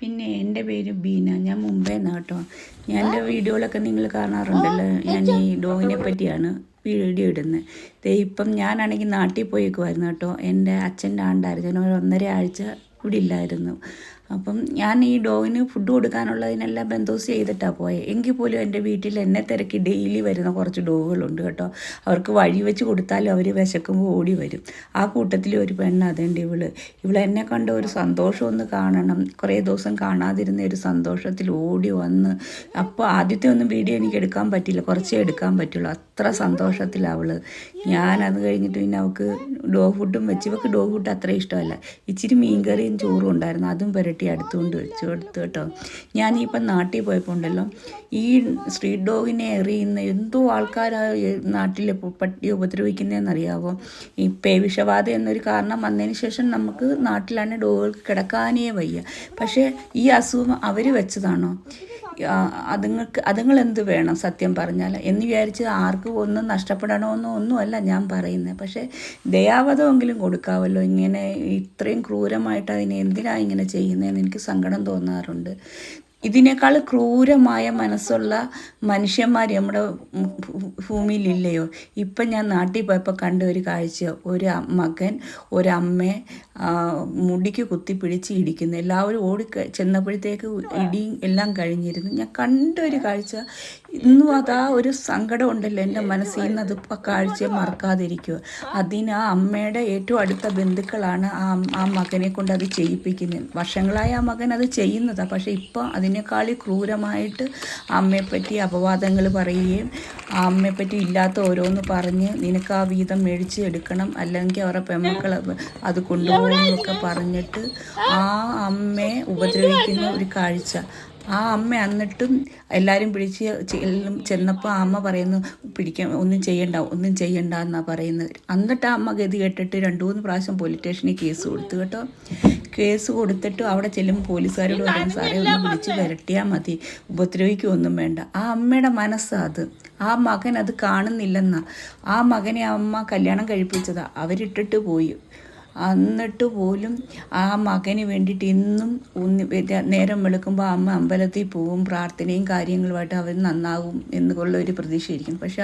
പിന്നെ എൻ്റെ പേര് ബീന. ഞാൻ മുംബൈ കേട്ടോ. ഞാൻ എൻ്റെ വീഡിയോകളൊക്കെ നിങ്ങൾ കാണാറുണ്ടല്ലോ. ഞാൻ ഈ ഡോഗിനെ പറ്റിയാണ് വീഡിയോ ഇടുന്നത്. ഇപ്പം ഞാനാണെങ്കിൽ നാട്ടിൽ പോയേക്കുമായിരുന്നു കേട്ടോ. എൻ്റെ അച്ഛൻ്റെ ആണ്ടായിരുന്നു. ഒരു 1.5 ആഴ്ച ഇവിടെ ഇല്ലായിരുന്നു. അപ്പം ഞാൻ ഈ ഡോഗിന് ഫുഡ് കൊടുക്കാനുള്ളതിനെല്ലാം ബന്ധോസ് ചെയ്തിട്ടാണ് പോയത്. എങ്കിൽ പോലും എൻ്റെ വീട്ടിൽ എന്നെ തിരക്കി ഡെയിലി വരുന്ന കുറച്ച് ഡോഗുകളുണ്ട് കേട്ടോ. അവർക്ക് വഴി വെച്ച് കൊടുത്താലും അവർ വിശക്കുമ്പോൾ ഓടി വരും. ആ കൂട്ടത്തിൽ ഒരു പെണ്ണ് അതുണ്ട് എന്നെ കണ്ട ഒരു സന്തോഷം ഒന്ന് കാണണം. കുറേ ദിവസം കാണാതിരുന്ന ഒരു സന്തോഷത്തിൽ ഓടി വന്ന്. അപ്പോൾ ആദ്യത്തെ ഒന്നും വീഡിയോ എനിക്ക് എടുക്കാൻ പറ്റില്ല, കുറച്ചേ എടുക്കാൻ പറ്റുള്ളൂ. അത്ര സന്തോഷത്തിലാണ് അവൾ. ഞാനത് കഴിഞ്ഞിട്ട് പിന്നെ അവൾക്ക് ഡോഗ് ഫുഡും വെച്ച്. ഇവൾക്ക് ഡോഗ് ഫുഡ് അത്ര ഇഷ്ടമല്ല. ഇച്ചിരി മീൻകറിയും ചോറും ഉണ്ടായിരുന്നു, അതും പുരട്ടി അടുത്തുകൊണ്ട് വെച്ച് കൊടുത്തു കേട്ടോ. ഞാനിപ്പം നാട്ടിൽ പോയപ്പോൾ ഉണ്ടല്ലോ, ഈ സ്ട്രീറ്റ് ഡോഗിനെ എറിയുന്ന എന്തോ ആൾക്കാരാ നാട്ടിൽ പട്ടിയെ ഉപദ്രവിക്കുന്നതെന്നറിയാവോ. ഈ പേവിഷബാധ എന്നൊരു കാരണം വന്നതിന് ശേഷം നമുക്ക് നാട്ടിലാണ് ഡോഗുകൾക്ക് കിടക്കാനേ വയ്യ. പക്ഷേ ഈ അസുഖം അവർ വെച്ചതാണോ? അതുങ്ങൾ എന്ത് വേണം സത്യം പറഞ്ഞാൽ എന്ന് വിചാരിച്ച് ആർക്കും ഒന്നും നഷ്ടപ്പെടണമെന്നോ ഒന്നുമല്ല ഞാൻ പറയുന്നത്. പക്ഷേ ദയാവധമെങ്കിലും കൊടുക്കാമല്ലോ. ഇങ്ങനെ ഇത്രയും ക്രൂരമായിട്ട് അതിനെ എന്തിനാണ് ഇങ്ങനെ ചെയ്യുന്നതെന്ന് എനിക്ക് സങ്കടം തോന്നാറുണ്ട്. ഇതിനേക്കാൾ ക്രൂരമായ മനസ്സുള്ള മനുഷ്യന്മാർ നമ്മുടെ ഭൂമിയിലില്ലയോ? ഇപ്പം ഞാൻ നാട്ടിൽ പോയപ്പോൾ കണ്ട ഒരു കാഴ്ച, ഒരു മകൻ ഒരമ്മയെ മുടിക്ക് കുത്തിപ്പിടിച്ച് ഇടിക്കുന്നു. എല്ലാവരും ചെന്നപ്പോഴത്തേക്ക് ഇടിയും എല്ലാം കഴിഞ്ഞിരുന്നു. ഞാൻ കണ്ട ഒരു കാഴ്ച ഇന്നും അതാ ഒരു സങ്കടം ഉണ്ടല്ലോ എൻ്റെ മനസ്സിൽ നിന്ന്. അതിപ്പോൾ കാഴ്ചയെ മറക്കാതിരിക്കുക. അതിന് ആ അമ്മയുടെ ഏറ്റവും അടുത്ത ബന്ധുക്കളാണ് ആ മകനെ കൊണ്ട് അത് ചെയ്യിപ്പിക്കുന്നത്. വർഷങ്ങളായി ആ മകൻ അത് ചെയ്യുന്നതാണ്. പക്ഷേ ഇപ്പോൾ അതിനേക്കാൾ ക്രൂരമായിട്ട് അമ്മയെപ്പറ്റി അപവാദങ്ങൾ പറയുകയും ആ അമ്മയെപ്പറ്റി ഇല്ലാത്ത ഓരോന്ന് പറഞ്ഞ് നിനക്ക് ആ വീതം മേടിച്ച് എടുക്കണം, അല്ലെങ്കിൽ അവരുടെ പെമ്മക്കൾ അത് കൊണ്ടുപോകുന്നൊക്കെ പറഞ്ഞിട്ട് ആ അമ്മയെ ഉപദ്രവിക്കുന്ന ഒരു കാഴ്ച. ആ അമ്മ എന്നിട്ടും എല്ലാവരും പിടിച്ച് ചെന്നപ്പോൾ ആ അമ്മ പറയുന്നു, ഒന്നും ചെയ്യണ്ട എന്നാണ് പറയുന്നത്. എന്നിട്ട് ആ അമ്മ ഗതി കേട്ടിട്ട് 2-3 പ്രാവശ്യം പോലീസ് സ്റ്റേഷനിൽ കേസ് കൊടുത്തു കേട്ടോ. കേസ് കൊടുത്തിട്ട് അവിടെ ചെല്ലുമ്പോൾ പോലീസുകാരോട് പറയുന്നു, സാറേ ഒന്ന് വിളിച്ച് വരട്ടിയാൽ മതി, ഉപദ്രവിക്കുകയൊന്നും വേണ്ട. ആ അമ്മയുടെ മനസ്സാണ് അത്. ആ മകൻ അത് കാണുന്നില്ലെന്നാ. ആ മകനെ അമ്മ കല്യാണം കഴിപ്പിച്ചതാണ്, അവരിട്ടിട്ട് പോയി. എന്നിട്ട് പോലും ആ മകന് വേണ്ടിയിട്ട് ഇന്നും നേരം വെളുക്കുമ്പോൾ അമ്മ അമ്പലത്തിൽ പോവും, പ്രാർത്ഥനയും കാര്യങ്ങളുമായിട്ട് അവൻ നന്നാകും എന്നുള്ളൊരു പ്രതീക്ഷയിരിക്കും. പക്ഷെ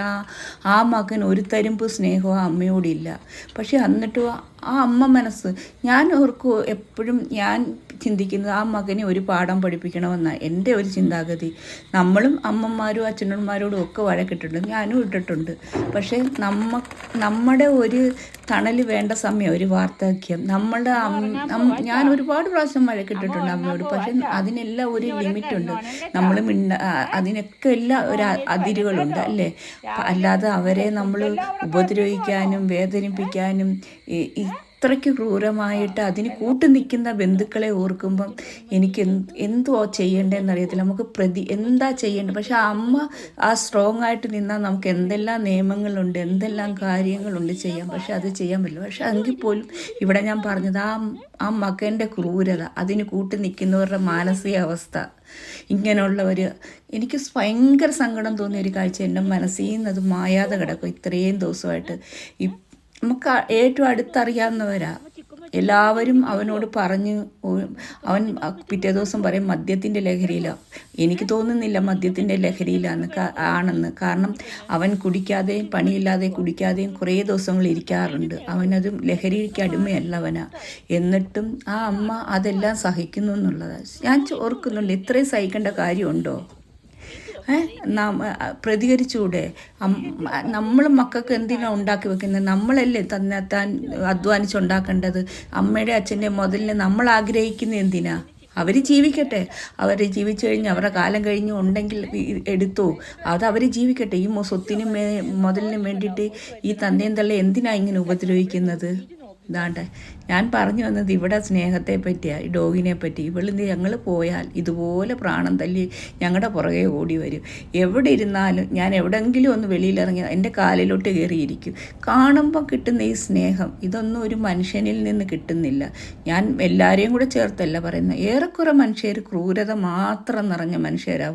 ആ മകൻ ഒരു തരുമ്പ് സ്നേഹവും അമ്മയോടില്ല. പക്ഷെ എന്നിട്ടും ആ അമ്മ മനസ്സ്, ഞാൻ ഓർക്കും എപ്പോഴും, ഞാൻ ചിന്തിക്കുന്നത് ആ മകനെ ഒരു പാഠം പഠിപ്പിക്കണമെന്നാണ് എൻ്റെ ഒരു ചിന്താഗതി. നമ്മളും അമ്മമാരും അച്ഛനന്മാരോടും ഒക്കെ വഴക്കിട്ടിട്ടുണ്ട്, ഞാനും ഇട്ടിട്ടുണ്ട്. പക്ഷേ നമ്മുടെ ഒരു തണൽ വേണ്ട സമയം, ഒരു വാർദ്ധക്യം, ഞാൻ ഒരുപാട് പ്രാവശ്യം വഴക്കിട്ടിട്ടുണ്ട് അമ്മയോട്. പക്ഷെ അതിനെല്ലാം ഒരു ലിമിറ്റുണ്ട്. നമ്മൾ അതിനൊക്കെ എല്ലാം ഒരു അതിരുകളുണ്ട് അല്ലേ? അല്ലാതെ അവരെ നമ്മൾ ഉപദ്രവിക്കാനും വേദനിപ്പിക്കാനും ഇത്രയ്ക്ക് ക്രൂരമായിട്ട് അതിന് നിൽക്കുന്ന ബന്ധുക്കളെ ഓർക്കുമ്പം എനിക്ക് എന്തോ ചെയ്യേണ്ടതെന്ന് അറിയത്തില്ല. നമുക്ക് എന്താ ചെയ്യേണ്ടത്? പക്ഷെ ആ അമ്മ ആ സ്ട്രോങ് ആയിട്ട് നിന്നാൽ നമുക്ക് എന്തെല്ലാം നിയമങ്ങളുണ്ട്, എന്തെല്ലാം കാര്യങ്ങളുണ്ട് ചെയ്യാൻ. പക്ഷെ അത് ചെയ്യാൻ പറ്റില്ല. പക്ഷെ എങ്കിൽ പോലും ഇവിടെ ഞാൻ പറഞ്ഞത് ആ മകൻ്റെ ക്രൂരത, അതിന് നിൽക്കുന്നവരുടെ മാനസികാവസ്ഥ, ഇങ്ങനെയുള്ളവർ, എനിക്ക് ഭയങ്കര സങ്കടം തോന്നിയ ഒരു കാഴ്ച എൻ്റെ മനസ്സിൽ നിന്ന് അത് മായാതെ കിടക്കും. ഇത്രയും ദിവസമായിട്ട് നമുക്ക് ഏറ്റവും അടുത്തറിയാവുന്നവരാ. എല്ലാവരും അവനോട് പറഞ്ഞ്, അവൻ പിറ്റേ ദിവസം പറയും മദ്യത്തിൻ്റെ ലഹരിയിലാണ്. എനിക്ക് തോന്നുന്നില്ല മദ്യത്തിൻ്റെ ആണെന്ന്. കാരണം അവൻ കുടിക്കാതെയും പണിയില്ലാതെ കുടിക്കാതെയും കുറേ ദിവസങ്ങൾ ഇരിക്കാറുണ്ട്. അവനത് ലഹരിക്ക് അടിമയല്ല അവനാ. എന്നിട്ടും ആ അമ്മ അതെല്ലാം സഹിക്കുന്നു എന്നുള്ളതാണ് ഞാൻ ഓർക്കുന്നുള്ളൂ. ഇത്രയും സഹിക്കേണ്ട കാര്യമുണ്ടോ? പ്രതികരിച്ചൂടെ? നമ്മൾ മക്കൾക്ക് എന്തിനാണ് ഉണ്ടാക്കി വെക്കുന്നത്? നമ്മളല്ലേ താൻ അധ്വാനിച്ചുണ്ടാക്കേണ്ടത്. അമ്മയുടെ അച്ഛൻ്റെ മുതലിന് നമ്മൾ ആഗ്രഹിക്കുന്നത് എന്തിനാ? അവർ ജീവിക്കട്ടെ. അവർ ജീവിച്ചു കഴിഞ്ഞ് അവരുടെ കാലം കഴിഞ്ഞ് ഉണ്ടെങ്കിൽ എടുത്തോ, അത് അവർ ജീവിക്കട്ടെ. ഈ സ്വത്തിനും മുതലിനും വേണ്ടിയിട്ട് ഈ തന്തയും തള്ളയും എന്തിനാണ് ഇങ്ങനെ ഉപദ്രവിക്കുന്നത്? ഇതാണ്ട് ഞാൻ പറഞ്ഞു വന്നത് ഇവിടെ സ്നേഹത്തെ പറ്റിയാണ്, ഈ ഡോഗിനെ പറ്റി. ഇവളിന്ന് ഞങ്ങൾ പോയാൽ ഇതുപോലെ പ്രാണം തല്ലി ഞങ്ങളുടെ പുറകെ ഓടി വരും. എവിടെ ഇരുന്നാലും ഞാൻ എവിടെയെങ്കിലും ഒന്ന് വെളിയിലിറങ്ങി എൻ്റെ കാലിലോട്ട് കയറിയിരിക്കും. കാണുമ്പോൾ കിട്ടുന്ന ഈ സ്നേഹം, ഇതൊന്നും ഒരു മനുഷ്യനിൽ നിന്ന് കിട്ടുന്നില്ല. ഞാൻ എല്ലാവരെയും കൂടെ ചേർത്തല്ല പറയുന്നത്. ഏറെക്കുറെ മനുഷ്യർ ക്രൂരത മാത്രം നിറഞ്ഞ മനുഷ്യരാണ്.